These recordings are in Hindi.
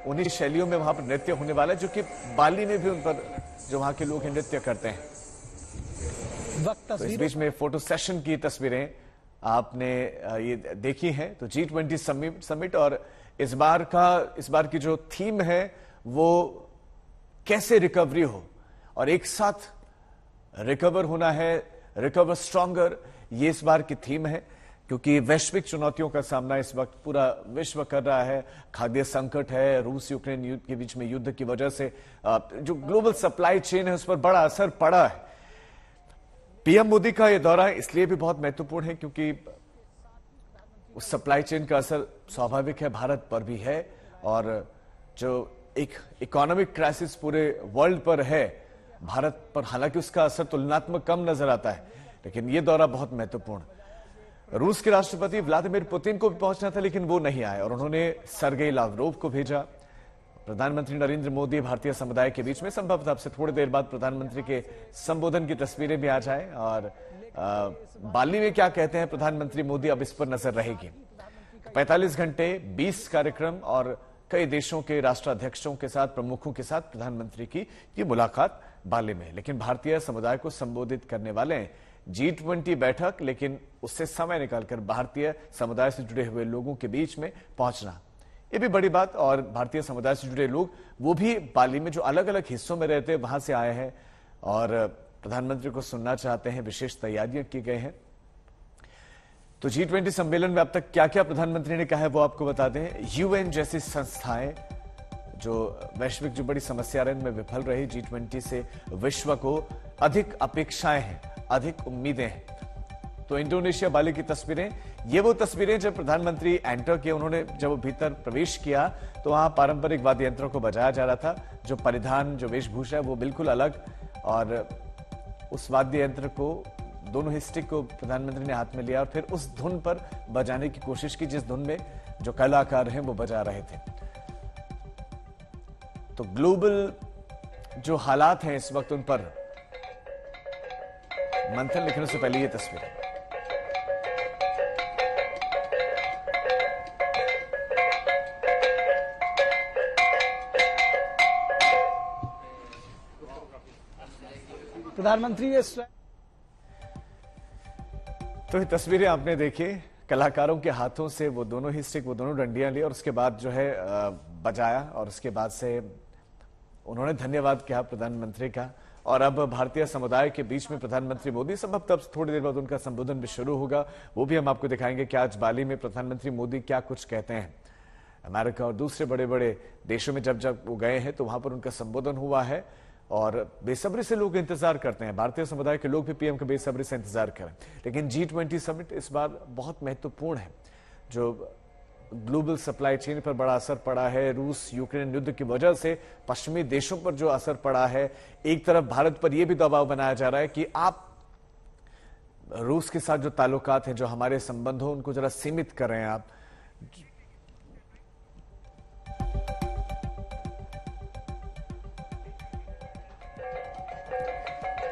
उन्हीं शैलियों में वहां पर नृत्य होने वाला है, जो कि बाली में भी उन पर जो वहां के लोग नृत्य करते हैं। तो इस बीच में फोटो सेशन की तस्वीरें आपने ये देखी हैं। तो G20 समिट और इस बार की जो थीम है वो कैसे रिकवरी हो और एक साथ रिकवर होना है, रिकवर स्ट्रॉन्गर, ये इस बार की थीम है। क्योंकि वैश्विक चुनौतियों का सामना इस वक्त पूरा विश्व कर रहा है। खाद्य संकट है, रूस यूक्रेन युद्ध के बीच में युद्ध की वजह से जो ग्लोबल सप्लाई चेन है उस पर बड़ा असर पड़ा है। पीएम मोदी का यह दौरा इसलिए भी बहुत महत्वपूर्ण है क्योंकि उस सप्लाई चेन का असर स्वाभाविक है भारत पर भी है, और जो एक इकोनॉमिक क्राइसिस पूरे वर्ल्ड पर है, भारत पर हालांकि उसका असर तुलनात्मक कम नजर आता है, लेकिन यह दौरा बहुत महत्वपूर्ण। रूस के राष्ट्रपति व्लादिमीर पुतिन को भी पहुंचना था लेकिन वो नहीं आए और उन्होंने सर्गेई लावरोव को भेजा। प्रधानमंत्री नरेंद्र मोदी भारतीय समुदाय के बीच में संभवतः अब से थोड़ी देर बाद प्रधानमंत्री के संबोधन की तस्वीरें भी आ जाए, और बाली में क्या कहते हैं प्रधानमंत्री मोदी, अब इस पर नजर रहेगी। 45 घंटे 20 कार्यक्रम और कई देशों के राष्ट्राध्यक्षों के साथ, प्रमुखों के साथ प्रधानमंत्री की ये मुलाकात बाली में। लेकिन भारतीय समुदाय को संबोधित करने वाले G20 बैठक, लेकिन उससे समय निकालकर भारतीय समुदाय से जुड़े हुए लोगों के बीच में पहुंचना, ये भी बड़ी बात। और भारतीय समुदाय से जुड़े लोग वो भी बाली में जो अलग अलग हिस्सों में रहते हैं वहां से आए हैं और प्रधानमंत्री को सुनना चाहते हैं। विशेष तैयारियां की गई हैं। तो G20 सम्मेलन में अब तक क्या क्या प्रधानमंत्री ने कहा है वो आपको बता दें। यूएन जैसी संस्थाएं जो वैश्विक जो बड़ी समस्या रही उनमें विफल रही, G20 से विश्व को अधिक अपेक्षाएं हैं, अधिक उम्मीदें हैं। तो इंडोनेशिया बाली की तस्वीरें, ये वो तस्वीरें जब प्रधानमंत्री एंटर किए, उन्होंने जब वो भीतर प्रवेश किया तो वहां पारंपरिक वाद्य यंत्रों को बजाया जा रहा था। जो परिधान, जो वेशभूषा है वो बिल्कुल अलग, और उस वाद्य यंत्र को, दोनों ही स्टिक को प्रधानमंत्री ने हाथ में लिया और फिर उस धुन पर बजाने की कोशिश की जिस धुन में जो कलाकार हैं वो बजा रहे थे। तो ग्लोबल जो हालात हैं इस वक्त उन पर मंथन लिखने से पहले ये तस्वीरें। प्रधानमंत्री ने तो ये तस्वीरें आपने देखी, कलाकारों के हाथों से वो दोनों ही स्टिक, वो दोनों डंडियां ली और उसके बाद जो है बजाया, और उसके बाद से उन्होंने धन्यवाद किया प्रधानमंत्री का। और अब भारतीय समुदाय के बीच में प्रधानमंत्री मोदी, संभवतः थोड़ी देर बाद उनका संबोधन भी शुरू होगा, वो भी हम आपको दिखाएंगे कि आज बाली में प्रधानमंत्री मोदी क्या कुछ कहते हैं। अमेरिका और दूसरे बड़े बड़े देशों में जब जब वो गए हैं तो वहां पर उनका संबोधन हुआ है और बेसब्री से लोग इंतजार करते हैं। भारतीय समुदाय के लोग भी पीएम का बेसब्री से इंतजार करें। लेकिन G20 समिट इस बार बहुत महत्वपूर्ण है। जो ग्लोबल सप्लाई चेन पर बड़ा असर पड़ा है, रूस यूक्रेन युद्ध की वजह से पश्चिमी देशों पर जो असर पड़ा है, एक तरफ भारत पर यह भी दबाव बनाया जा रहा है कि आप रूस के साथ जो ताल्लुकात हैं, जो हमारे संबंध हो, उनको जरा सीमित कर रहे हैं आप।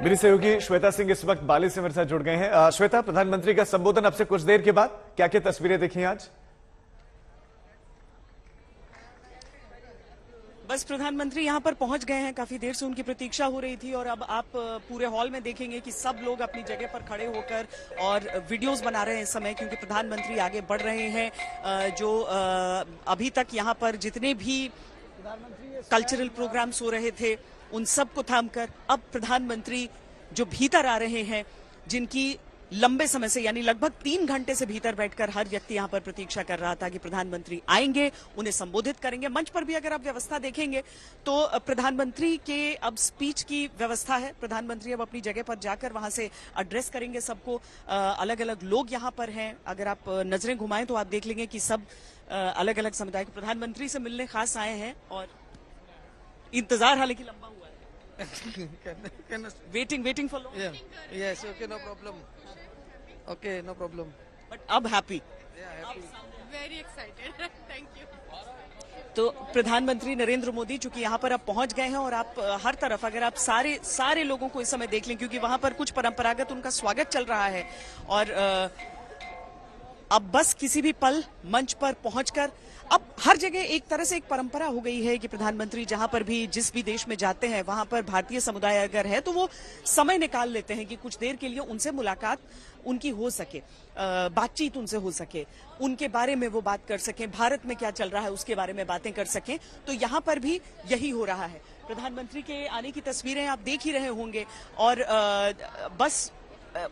मेरी सहयोगी श्वेता सिंह इस वक्त बाली से मेरे साथ जुड़ गए हैं। श्वेता, प्रधानमंत्री का संबोधन अब से कुछ देर के बाद क्या क्या तस्वीरें देखी आज? बस प्रधानमंत्री यहां पर पहुंच गए हैं, काफी देर से उनकी प्रतीक्षा हो रही थी और अब आप पूरे हॉल में देखेंगे कि सब लोग अपनी जगह पर खड़े होकर और वीडियोस बना रहे हैं इस समय, क्योंकि प्रधानमंत्री आगे बढ़ रहे हैं। जो अभी तक यहां पर जितने भी कल्चरल प्रोग्राम्स हो रहे थे उन सबको थामकर अब प्रधानमंत्री जो भीतर आ रहे हैं, जिनकी लंबे समय से यानी लगभग 3 घंटे से भीतर बैठकर हर व्यक्ति यहां पर प्रतीक्षा कर रहा था कि प्रधानमंत्री आएंगे, उन्हें संबोधित करेंगे। मंच पर भी अगर आप व्यवस्था देखेंगे तो प्रधानमंत्री के अब स्पीच की व्यवस्था है। प्रधानमंत्री अब अपनी जगह पर जाकर वहां से एड्रेस करेंगे सबको। अलग अलग लोग यहां पर हैं, अगर आप नजरें घुमाएं तो आप देख लेंगे कि सब अलग अलग समुदाय के प्रधानमंत्री से मिलने खास आए हैं और इंतजार हालांकि लंबा हुआ है। Waiting for long. Yes, okay, no problem. Okay, no problem. But अब happy. Very excited. Thank you. तो प्रधानमंत्री नरेंद्र मोदी चूंकि यहाँ पर अब पहुंच गए हैं और आप हर तरफ अगर आप सारे लोगों को इस समय देख लें, क्योंकि वहां पर कुछ परंपरागत उनका स्वागत चल रहा है और अब बस किसी भी पल मंच पर पहुंचकर, अब हर जगह एक तरह से एक परंपरा हो गई है कि प्रधानमंत्री जहां पर भी जिस भी देश में जाते हैं वहां पर भारतीय समुदाय अगर है तो वो समय निकाल लेते हैं कि कुछ देर के लिए उनसे मुलाकात उनकी हो सके, बातचीत उनसे हो सके, उनके बारे में वो बात कर सकें, भारत में क्या चल रहा है उसके बारे में बातें कर सकें। तो यहाँ पर भी यही हो रहा है। प्रधानमंत्री के आने की तस्वीरें आप देख ही रहे होंगे और बस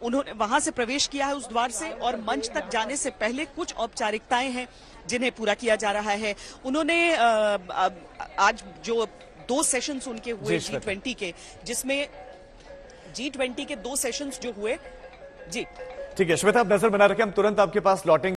उन्होंने वहां से प्रवेश किया है उस द्वार से, और मंच तक जाने से पहले कुछ औपचारिकताएं हैं जिन्हें पूरा किया जा रहा है। उन्होंने आज जो 2 सेशंस उनके हुए G20 के, जिसमें G20 के 2 सेशंस जो हुए। जी ठीक है श्वेता, आप नजर बना रखें, हम तुरंत आपके पास लौटेंगे।